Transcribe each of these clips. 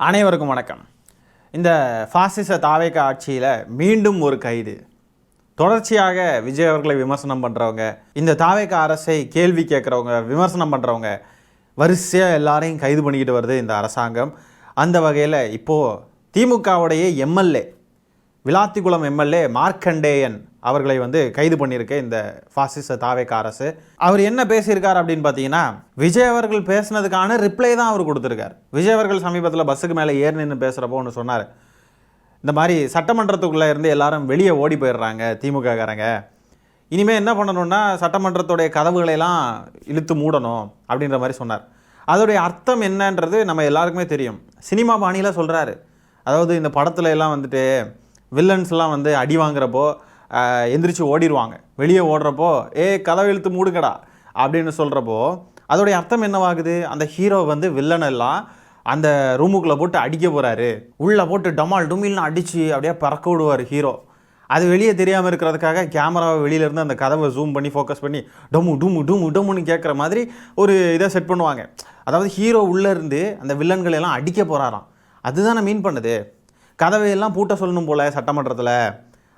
அனைவருக்கும் வணக்கம். இந்த பாசிச தாவேக ஆட்சியில் மீண்டும் ஒரு கைது. தொடர்ச்சியாக விஜய் அவர்களை விமர்சனம் பண்ணுறவங்க, இந்த தாவேக அரசை கேள்வி கேட்குறவங்க, விமர்சனம் பண்ணுறவங்க வரிசையாக எல்லாரையும் கைது பண்ணிக்கிட்டு வருது இந்த அரசாங்கம். அந்த வகையில் இப்போது திமுகவுடைய எம்எல்ஏ, விளாத்திக்குளம் எம்எல்ஏ மார்க்கண்டேயன் அவர்களை கைது பண்ணியிருக்கு இந்த பாசிச தாவேக அரசு. அவர் என்ன பேசியிருக்கார் அப்படின்னு பார்த்தீங்கன்னா, விஜய் அவர்கள் பேசினதுக்கான ரிப்ளை தான் அவர் கொடுத்துருக்கார். விஜய் அவர்கள் சமீபத்தில் பஸ்ஸுக்கு மேலே ஏறி நின்று பேசுகிறப்போ ஒன்று சொன்னார். இந்த மாதிரி சட்டமன்றத்துக்குள்ளே இருந்து எல்லாரும் வெளியே ஓடி போயிடுறாங்க திமுககாரங்க, இனிமேல் என்ன பண்ணணும்னா சட்டமன்றத்துடைய கதவுகளையெல்லாம் இழுத்து மூடணும் அப்படின்ற மாதிரி சொன்னார். அதோடைய அர்த்தம் என்னன்றது நம்ம எல்லாருக்குமே தெரியும். சினிமா பாணியில் சொல்கிறாரு. அதாவது இந்த படத்துல எல்லாம் வில்லன்ஸ்லாம் அடி வாங்குறப்போ எந்திரிச்சு ஓடிடுவாங்க, வெளியே ஓடுறப்போ கதவை இழுத்து மூடுங்கடா அப்படின்னு சொல்கிறப்போ அதோடைய அர்த்தம் என்னவாகுது? அந்த ஹீரோ வில்லன் எல்லாம் அந்த ரூமுக்குள்ளே போட்டு அடிக்க போகிறாரு, உள்ளே போட்டு டமால் டுமில்னு அடித்து அப்படியே பறக்க விடுவார் ஹீரோ. அது வெளியே தெரியாமல் இருக்கிறதுக்காக கேமராவை வெளியிலேருந்து அந்த கதவை ஜூம் பண்ணி ஃபோக்கஸ் பண்ணி டொமு டுமு டுமு டொமுன்னு கேட்குற மாதிரி ஒரு இதை செட் பண்ணுவாங்க. அதாவது ஹீரோ உள்ளேருந்து அந்த வில்லன்களெல்லாம் அடிக்க போகிறாராம். அதுதான் நான் மீன் பண்ணுது. கதவையெல்லாம் பூட்ட சொல்லணும் போல் சட்டமன்றத்தில்,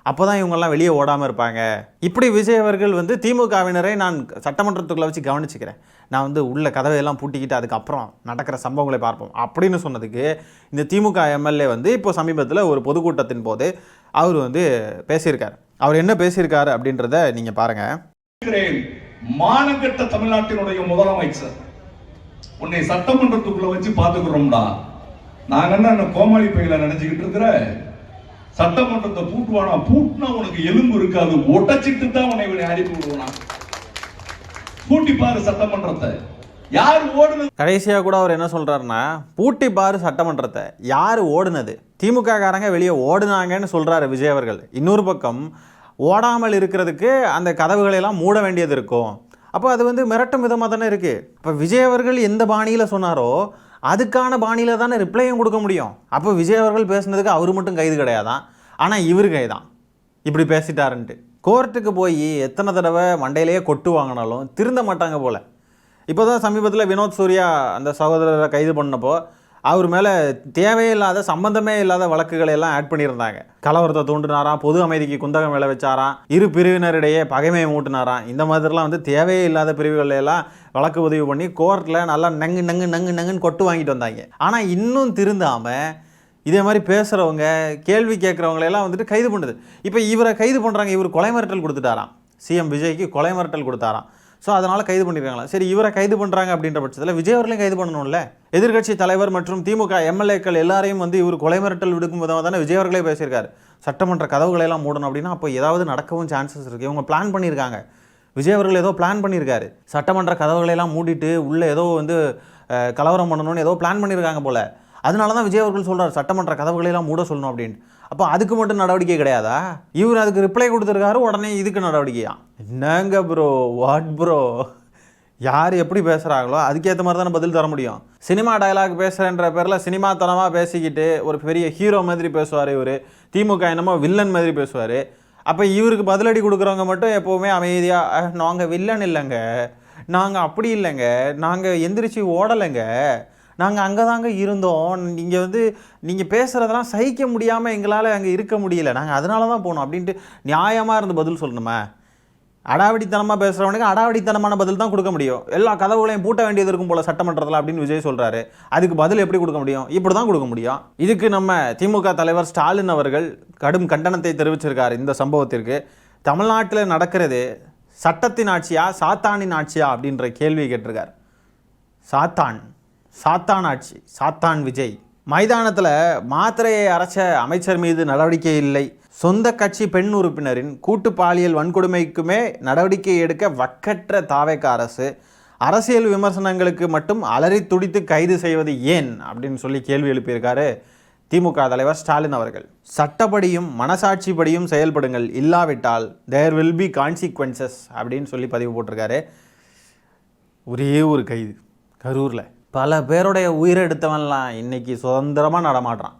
அப்போ தான் இவங்கெல்லாம் வெளியே ஓடாமல் இருப்பாங்க. இப்படி விஜய் அவர்கள் திமுகவினரை நான் சட்டமன்றத்துக்குள்ளே வச்சு கவனிச்சுக்கிறேன், நான் உள்ள கதவையெல்லாம் பூட்டிக்கிட்டு அதுக்கப்புறம் நடக்கிற சம்பவங்களை பார்ப்போம் அப்படின்னு சொன்னதுக்கு இந்த திமுக எம்எல்ஏ இப்போ சமீபத்தில் ஒரு பொதுக்கூட்டத்தின் போது அவர் பேசியிருக்கார். அவர் என்ன பேசியிருக்காரு அப்படின்றத நீங்கள் பாருங்கள். மானகட்ட தமிழ்நாட்டினுடைய முதலமைச்சர், உன்னை சட்டமன்றத்துக்குள்ள வச்சு பார்த்துக்கிறோம்டா, நாங்க என்ன கோமாளி பையில நினைச்சுக்கிட்டு இருக்கிற, சட்டமன்றத்தை பூட்டுவானா, பூட்டினா உனக்கு எலும்பு இருக்காது, ஒட்டச்சிட்டு தான் உன்னை அனுப்பி விடுவானா, பூட்டி பாரு சட்டமன்றத்தை, யார் ஓடுனது. கடைசியாக கூட அவர் என்ன சொல்றாருன்னா, பூட்டி பாரு சட்டமன்றத்தை, யார் ஓடுனது, திமுக காரங்க வெளியே ஓடுனாங்கன்னு சொல்றாரு விஜய் அவர்கள். இன்னொரு பக்கம் ஓடாமல் இருக்கிறதுக்கு அந்த கதவுகளெல்லாம் மூட வேண்டியது இருக்கும். அப்போ அது மிரட்டும் விதமாக தானே இருக்குது. இப்போ விஜய் அவர்கள் எந்த பாணியில் சொன்னாரோ அதுக்கான பாணியில் தானே ரிப்ளையும் கொடுக்க முடியும். அப்போ விஜய் அவர்கள் பேசுனதுக்கு அவர் மட்டும் கைது கிடையாதான், ஆனால் இவர் கைதான் இப்படி பேசிட்டாருன்ட்டு. கோர்ட்டுக்கு போய் எத்தனை தடவை மண்டையிலேயே கொட்டு வாங்கினாலும் திருந்த மாட்டாங்க போல். இப்போ தான் சமீபத்தில் வினோத் சூர்யா அந்த சகோதரரை கைது பண்ணப்போ அவர் மேலே தேவையில்லாத சம்பந்தமே இல்லாத வழக்குகளை எல்லாம் ஆட் பண்ணியிருந்தாங்க. கலவரத்தை தூண்டினாராம், பொது அமைதிக்கு குந்தகம் விளை வச்சாராம், இரு பிரிவினரிடையே பகைமையை மூட்டினாராம். இந்த மாதிரிலாம் தேவையே இல்லாத பிரிவுகளெல்லாம் வழக்கு பதிவு பண்ணி கோர்ட்டில் நல்லா நங்கு நங்கு நங்கு நங்குன்னு கொட்டு வாங்கிட்டு வந்தாங்க. ஆனால் இன்னும் திருந்தாமல் இதே மாதிரி பேசுகிறவங்க, கேள்வி கேட்குறவங்களெல்லாம் கைது பண்ணுது. இப்போ இவரை கைது பண்ணுறாங்க. இவர் கொலை மிரட்டல் கொடுத்துட்டாராம், சிஎம் விஜய்க்கு கொலை மிரட்டல் கொடுத்தாராம். ஸோ அதனால் கைது பண்ணியிருக்காங்களா? சரி, இவரை கைது பண்ணுறாங்க அப்படின்ற பட்சத்தில் விஜய் அவர்களையும் கைது பண்ணணும்ல. எதிர்கட்சி தலைவர் மற்றும் திமுக எம்எல்ஏக்கள் எல்லாரையும் இவர் கொலை மிரட்டல் விடுக்கும் விதமாக தானே விஜய் அவர்களே பேசியிருக்காரு. சட்டமன்ற கதவுகளெல்லாம் மூடணும் அப்படின்னா அப்போ ஏதாவது நடக்கவும் சான்சஸ் இருக்குது. இவங்க பிளான் பண்ணியிருக்காங்க. விஜய் அவர்கள் ஏதோ பிளான் பண்ணியிருக்காரு. சட்டமன்ற கதவுகளெல்லாம் மூடிட்டு உள்ளே ஏதோ கலவரம் பண்ணணும்னு ஏதோ பிளான் பண்ணியிருக்காங்க போல். அதனால தான் விஜய் அவர்கள் சொல்கிறார் சட்டமன்ற கதவுகளெல்லாம் மூட சொல்லணும் அப்படின்ட்டு. அப்போ அதுக்கு மட்டும் நடவடிக்கை கிடையாதா? இவர் அதுக்கு ரிப்ளை கொடுத்துருக்காரு, உடனே இதுக்கு நடவடிக்கையா? என்னங்க ப்ரோ, வாட் ப்ரோ, யார் எப்படி பேசுகிறாங்களோ அதுக்கேற்ற மாதிரி தானே பதில் தர முடியும். சினிமா டயலாக் பேசுகிறேன்ற பேரில் சினிமாத்தனமாக பேசிக்கிட்டு ஒரு பெரிய ஹீரோ மாதிரி பேசுவார் இவர். திமுக என்னமோ வில்லன் மாதிரி பேசுவார். அப்போ இவருக்கு பதிலடி கொடுக்குறவங்க மட்டும் எப்போவுமே அமைதியாக, நாங்கள் வில்லன் இல்லைங்க, நாங்கள் அப்படி இல்லைங்க, நாங்கள் எந்திரிச்சு ஓடலைங்க, நாங்கள் அங்கே தாங்க இருந்தோம், நீங்கள் பேசுகிறதெல்லாம் சகிக்க முடியாமல் எங்களால் அங்கே இருக்க முடியல, நாங்கள் அதனால தான் போனோம் அப்படின்ட்டு நியாயமாக இருந்து பதில் சொல்லணுமா? அடாவடித்தனமாக பேசுகிறவனுக்கு அடாவடித்தனமான பதில் தான் கொடுக்க முடியும். எல்லா கதவுகளையும் பூட்ட வேண்டியது இருக்கும் போல் சட்டமன்றத்தில் அப்படின்னு விஜய் சொல்கிறாரு. அதுக்கு பதில் எப்படி கொடுக்க முடியும்? இப்படி தான் கொடுக்க முடியும். இதுக்கு நம்ம திமுக தலைவர் ஸ்டாலின் அவர்கள் கடும் கண்டனத்தை தெரிவிச்சிருக்காரு இந்த சம்பவத்திற்கு. தமிழ்நாட்டில் நடக்கிறது சட்டத்தின் ஆட்சியா சாத்தானின் ஆட்சியா அப்படின்ற கேள்வி கேட்டிருக்கார். சாத்தான் ஆட்சி, சாத்தான் விஜய். மைதானத்தில் மாத்திரையை அரைச்ச அமைச்சர் மீது நடவடிக்கை இல்லை, சொந்த கட்சி பெண் உறுப்பினரின் கூட்டு பாலியல் வன்கொடுமைக்குமே நடவடிக்கை எடுக்க வக்கற்ற தாவேக அரசு, அரசியல் விமர்சனங்களுக்கு மட்டும் அலறி துடித்து கைது செய்வது ஏன் அப்படின்னு சொல்லி கேள்வி எழுப்பியிருக்காரு திமுக தலைவர் ஸ்டாலின் அவர்கள். சட்டப்படியும் மனசாட்சிப்படியும் செயல்படுங்கள், இல்லாவிட்டால் தேர் வில் பி கான்சிக்வன்சஸ் அப்படின்னு சொல்லி பதிவு போட்டிருக்காரு. ஒரே ஒரு கைது கரூரில், பல பேருடைய உயிரை எடுத்தவன்லாம் இன்றைக்கி சுதந்திரமாக நடமாடுறான்.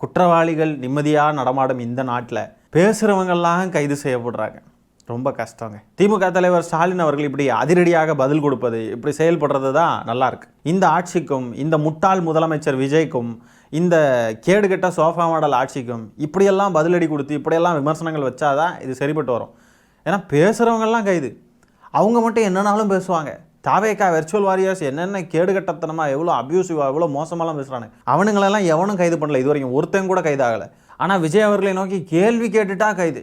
குற்றவாளிகள் நிம்மதியாக நடமாடும் இந்த நாட்டில் பேசுகிறவங்கெல்லாம் கைது செய்யப்படுறாங்க. ரொம்ப கஷ்டங்க. திமுக தலைவர் ஸ்டாலின் அவர்கள் இப்படி அதிரடியாக பதில் கொடுப்பது, இப்படி செயல்படுறது தான் நல்லா இருக்கு. இந்த ஆட்சிக்கும், இந்த முட்டாள் முதலமைச்சர் விஜய்க்கும், இந்த கேடுகட்ட சோஃபா மாடல் ஆட்சிக்கும் இப்படியெல்லாம் பதிலடி கொடுத்து இப்படியெல்லாம் விமர்சனங்கள் வச்சாதான் இது சரிப்பட்டு வரும். ஏன்னா பேசுகிறவங்கெல்லாம் கைது, அவங்க மட்டும் என்னன்னாலும் பேசுவாங்க. தாவேக்கா வெர்ச்சுவல் வாரியர்ஸ் என்னென்ன கேடுகட்டத்தனமாக எவ்வளோ அப்யூசிவாக எவ்வளோ மோசமாலாம் பேசுகிறாங்க. அவனுங்களெல்லாம் எவனும் கைது பண்ணல, இது வரைக்கும் ஒருத்தன் கூட கைதாகலை. ஆனால் விஜய் அவர்களை நோக்கி கேள்வி கேட்டுட்டா கைது.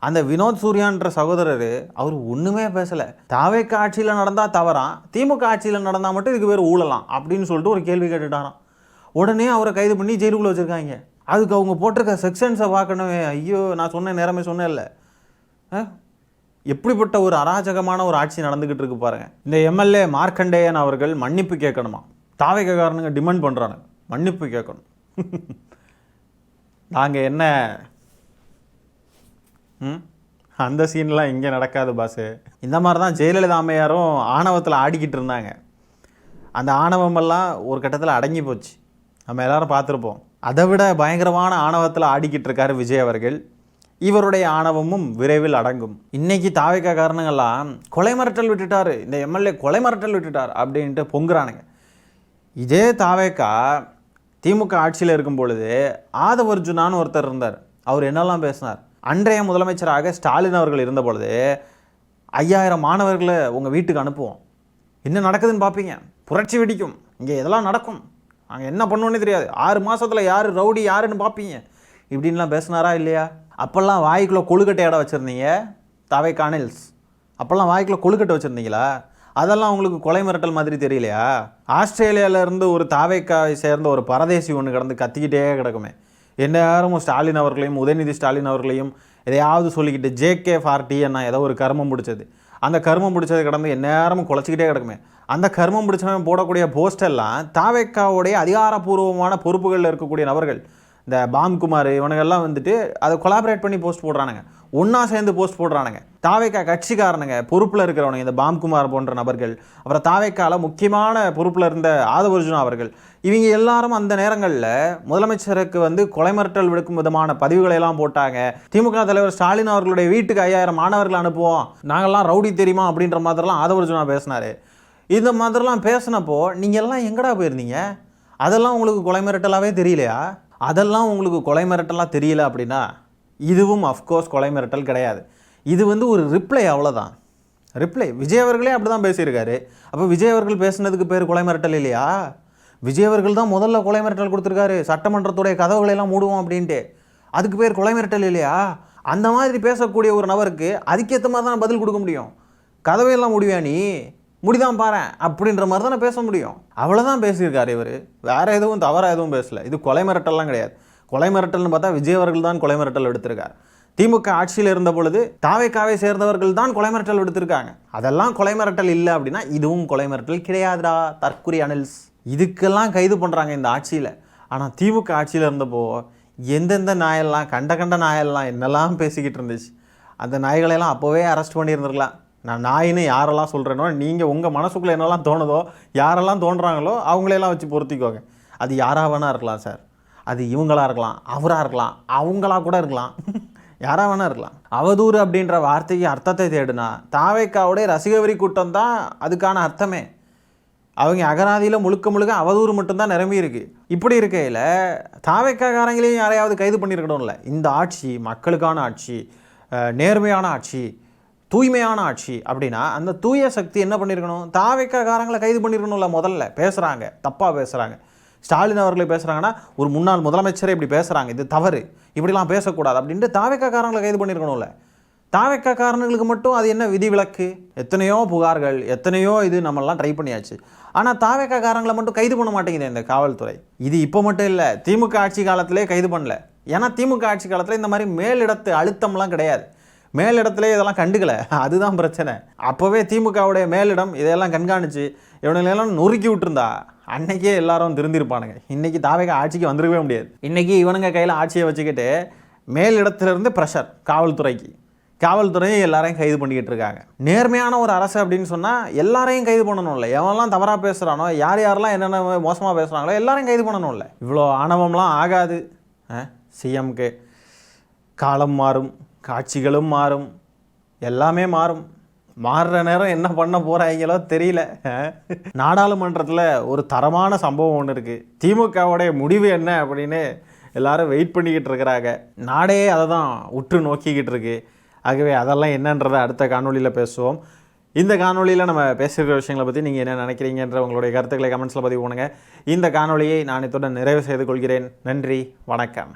அந்த வினோத் சூர்யான்ற சகோதரர் அவர் ஒன்றுமே பேசலை. தாவேக்கா ஆட்சியில் நடந்தால் தவறான், திமுக ஆட்சியில் நடந்தால் மட்டும் இதுக்கு பேர் ஊழலாம் அப்படின்னு சொல்லிட்டு ஒரு கேள்வி கேட்டுட்டாராம். உடனே அவரை கைது பண்ணி ஜெயிலுக்குள்ளே வச்சுருக்காங்க. அதுக்கு அவங்க போட்டிருக்க செக்ஷன்ஸை பார்க்கணும். ஐயோ, நான் சொன்ன நேரமே சொன்னேன் இல்லை, எப்படிப்பட்ட ஒரு அராஜகமான ஒரு ஆட்சி நடந்துக்கிட்டு இருக்கு பாருங்க. இந்த எம்எல்ஏ மார்க்கண்டேயன் அவர்கள் மன்னிப்பு கேட்கணுமா? தாவேக்காரனுங்க டிமாண்ட் பண்ணுறாங்க, மன்னிப்பு கேட்கணும். நாங்கள் என்ன அந்த சீன்லாம் இங்கே நடக்காது பாஸு. இந்த மாதிரி தான் ஜெயலலிதா அம்மையாரும் ஆணவத்தில் ஆடிக்கிட்டு இருந்தாங்க. அந்த ஆணவமெல்லாம் ஒரு கட்டத்தில் அடங்கி போச்சு, நம்ம எல்லாரும் பார்த்துருப்போம். அதை விட பயங்கரமான ஆணவத்தில் ஆடிக்கிட்டு இருக்காரு விஜய் அவர்கள். இவருடைய ஆணவமும் விரைவில் அடங்கும். இன்னைக்கு தாவேக்கா காரணங்கள்லாம் கொலை மிரட்டல் விட்டுட்டார், இந்த எம்எல்ஏ கொலை மிரட்டல் விட்டுட்டார் அப்படின்ட்டு பொங்குறானுங்க. இதே தாவேக்கா திமுக ஆட்சியில் இருக்கும் பொழுது ஆதவர்ஜுனான்னு ஒருத்தர் இருந்தார். அவர் என்னெல்லாம் பேசினார். அன்றைய முதலமைச்சராக ஸ்டாலின் அவர்கள் இருந்த பொழுது 5000 மாணவர்களை உங்கள் வீட்டுக்கு அனுப்புவோம், என்ன நடக்குதுன்னு பார்ப்பீங்க, புரட்சி வெடிக்கும், இங்கே இதெல்லாம் நடக்கும், அங்கே என்ன பண்ணுவோன்னே தெரியாது, 6 மாதத்தில் யார் ரவுடி யாருன்னு பார்ப்பீங்க, இப்படின்லாம் பேசினாரா இல்லையா? அப்போல்லாம் வாய்க்குள்ளே கொழுக்கட்டை இடம் வச்சுருந்தீங்க தாவே காணில்ஸ், அப்போல்லாம் வாய்க்குள்ளே கொழுக்கட்டை வச்சுருந்தீங்களா? அதெல்லாம் உங்களுக்கு கொலை மிரட்டல் மாதிரி தெரியலையா? ஆஸ்திரேலியாவிலேருந்து ஒரு தாவேக்காவை சேர்ந்த ஒரு பரதேசி ஒன்று கிடந்து கத்திக்கிட்டே கிடக்குமே, எந்நேரமும் ஸ்டாலின் அவர்களையும் உதயநிதி ஸ்டாலின் அவர்களையும் எதையாவது சொல்லிக்கிட்டு JK40 என்ன ஏதோ ஒரு கர்மம் பிடிச்சது, அந்த கர்மம் பிடிச்சது கிடந்து எந்நேரமும் குலைச்சிக்கிட்டே கிடக்குமே. அந்த கர்மம் பிடிச்சவன் போடக்கூடிய போஸ்டெல்லாம் தாவேக்காவுடைய அதிகாரப்பூர்வமான பொறுப்புகளில் இருக்கக்கூடிய நபர்கள், இந்த பாம்குமார் இவனுங்கெல்லாம் வந்துட்டு அதை கொலாபரேட் பண்ணி போஸ்ட் போடுறானுங்க, ஒன்றா சேர்ந்து போஸ்ட் போடுறானுங்க. தாவேக்கா கட்சிக்காரனுங்க பொறுப்பில் இருக்கிறவனுங்க, இந்த பாம்குமார் போன்ற நபர்கள், அப்புறம் தாவேக்காவில் முக்கியமான பொறுப்பில் இருந்த ஆதவர்ஜுனா அவர்கள், இவங்க எல்லாரும் அந்த நேரங்களில் முதலமைச்சருக்கு வந்து கொலை மிரட்டல் விடுக்கும் விதமான பதிவுகளை எல்லாம் போட்டாங்க. திமுக தலைவர் ஸ்டாலின் அவர்களுடைய வீட்டுக்கு 5000 மாணவர்கள் அனுப்புவோம், நாங்கள்லாம் ரவுடி தெரியுமா அப்படின்ற மாதிரிலாம் ஆதவர்ஜுனா பேசினார். இந்த மாதிரிலாம் பேசினப்போ நீங்கள் எல்லாம் எங்கடா போயிருந்தீங்க? அதெல்லாம் உங்களுக்கு கொலை மிரட்டலாகவே தெரியலையா? அதெல்லாம் உங்களுக்கு கொலை மிரட்டலாக தெரியல அப்படின்னா இதுவும் அஃப்கோர்ஸ் கொலை மிரட்டல் கிடையாது. இது வந்து ஒரு ரிப்ளை, அவ்வளோதான். ரிப்ளை. விஜய் அவர்களே அப்படி தான் பேசியிருக்காரு. அப்போ விஜய் அவர்கள் பேசுனதுக்கு பேர் கொலை மிரட்டல் இல்லையா? விஜய் அவர்கள் தான் முதல்ல கொலை மிரட்டல் கொடுத்துருக்காரு, சட்டமன்றத்துடைய கதவுகளெல்லாம் மூடுவோம் அப்படின்ட்டு. அதுக்கு பேர் கொலை மிரட்டல் இல்லையா? அந்த மாதிரி பேசக்கூடிய ஒரு நபருக்கு அதுக்கேற்ற மாதிரி தான் பதில் கொடுக்க முடியும். கதவையெல்லாம் முடிவியா நீ, முடிதான் பாரு அப்படின்ற மாதிரி தானே பேச முடியும். அவ்வளோதான் பேசியிருக்காரு இவர், வேறு எதுவும் தவறாக எதுவும் பேசலை. இது கொலை மிரட்டல்லாம் கிடையாது. கொலை மிரட்டல்னு பார்த்தா விஜய் அவர்கள் தான் கொலை மிரட்டல் எடுத்திருக்கார். திமுக ஆட்சியில் இருந்த பொழுது தாவேக்காவை சேர்ந்தவர்கள் தான் கொலை மிரட்டல் எடுத்திருக்காங்க. அதெல்லாம் கொலை மிரட்டல் இல்லை அப்படின்னா இதுவும் கொலை மிரட்டல் கிடையாதுடா தற்குறி அனில்ஸ். இதுக்கெல்லாம் கைது பண்ணுறாங்க இந்த ஆட்சியில். ஆனால் திமுக ஆட்சியில் இருந்தப்போ எந்தெந்த நாயெல்லாம் கண்ட நாயெல்லாம் என்னெல்லாம் பேசிக்கிட்டு இருந்துச்சு, அந்த நாய்களெல்லாம் அப்போவே அரெஸ்ட் பண்ணியிருந்துருக்கலாம். நான் நாயின்னு யாரெல்லாம் சொல்கிறேனோ, நீங்கள் உங்கள் மனசுக்குள்ளே என்னெல்லாம் தோணுதோ, யாரெல்லாம் தோன்றாங்களோ அவங்களையெல்லாம் வச்சு பொருத்திக்கோங்க. அது யாராக வேணா இருக்கலாம் சார், அது இவங்களாக இருக்கலாம், அவராக இருக்கலாம், அவங்களாக கூட இருக்கலாம், யாராக வேணா இருக்கலாம். அவதூறு அப்படின்ற வார்த்தைக்கு அர்த்தத்தை தேடுனா தாவேக்காவுடைய ரசிகவரி கூட்டம் தான் அதுக்கான அர்த்தமே. அவங்க அகராதியில் முழுக்க அவதூறு மட்டும்தான் நிரம்பி இருக்கு. இப்படி இருக்கையில் தாவேக்காரங்களையும் யாரையாவது கைது பண்ணியிருக்கணும்ல. இந்த ஆட்சி மக்களுக்கான ஆட்சி, நேர்மையான ஆட்சி, தூய்மையான ஆட்சி அப்படின்னா அந்த தூய சக்தி என்ன பண்ணியிருக்கணும்? தாவேக்காரங்களை கைது பண்ணியிருக்கணும்ல. முதல்ல பேசுகிறாங்க, தப்பாக பேசுகிறாங்க, ஸ்டாலின் அவர்களை பேசுகிறாங்கன்னா ஒரு முன்னாள் முதலமைச்சரே இப்படி பேசுகிறாங்க, இது தவறு, இப்படிலாம் பேசக்கூடாது அப்படின்ட்டு தாவேக்காரங்களை கைது பண்ணியிருக்கணும்ல. தாவேக்காரங்களுக்கு மட்டும் அது என்ன விதிவிலக்கு? எத்தனையோ புகார்கள், எத்தனையோ இது நம்மளாம் ட்ரை பண்ணியாச்சு. ஆனால் தாவேக்காரங்களை மட்டும் கைது பண்ண மாட்டேங்குது இந்த காவல்துறை. இது இப்போ மட்டும் இல்லை, திமுக ஆட்சி காலத்திலே கைது பண்ணல. ஏன்னா திமுக ஆட்சி காலத்தில் இந்த மாதிரி மேலிடத்து அழுத்தம்லாம் கிடையாது, மேலிடத்துல இதெல்லாம் கண்டுக்கலை, அதுதான் பிரச்சனை. அப்போவே திமுகவுடைய மேலிடம் இதையெல்லாம் கண்காணித்து இவனுங்களெல்லாம் நொறுக்கி விட்டுருந்தா அன்னைக்கே எல்லாரும் திருந்திருப்பானுங்க. இன்றைக்கி தாவேக்கா ஆட்சிக்கு வந்துருக்கவே முடியாது. இன்றைக்கி இவனுங்க கையில் ஆட்சியை வச்சுக்கிட்டு மேலிடத்துலேருந்து ப்ரெஷர் காவல்துறைக்கு, காவல்துறையும் எல்லாரையும் கைது பண்ணிக்கிட்டு இருக்காங்க. நேர்மையான ஒரு அரசு அப்படின்னு சொன்னால் எல்லாரையும் கைது பண்ணணும்ல. எவனெல்லாம் தவறாக பேசுகிறானோ, யாரெல்லாம் என்னென்ன மோசமாக பேசுகிறாங்களோ எல்லாரையும் கைது பண்ணணும்ல. இவ்வளோ ஆணவம்லாம் ஆகாது. சிஎம்க்கு காலம் மாறும், காட்சிகளும் மாறும், எல்லாமே மாறும். மாறுற நேரம் என்ன பண்ண போகிறாங்களோ தெரியல. நாடாளுமன்றத்தில் ஒரு தரமான சம்பவம் ஒன்று இருக்குது. திமுகவுடைய முடிவு என்ன அப்படின்னு எல்லாரும் வெயிட் பண்ணிக்கிட்டு இருக்கிறாங்க. நாடே அதை தான் உற்று நோக்கிக்கிட்டு இருக்கு. ஆகவே அதெல்லாம் என்னன்றதை அடுத்த காணொலியில் பேசுவோம். இந்த காணொலியில் நம்ம பேசுகிற விஷயங்களை பற்றி நீங்கள் என்ன நினைக்கிறீங்கன்ற உங்களுடைய கருத்துக்களை கமெண்ட்ஸில் பதிவு பண்ணுங்கள். இந்த காணொலியை நான் இத்துடன் நிறைவு செய்து கொள்கிறேன். நன்றி, வணக்கம்.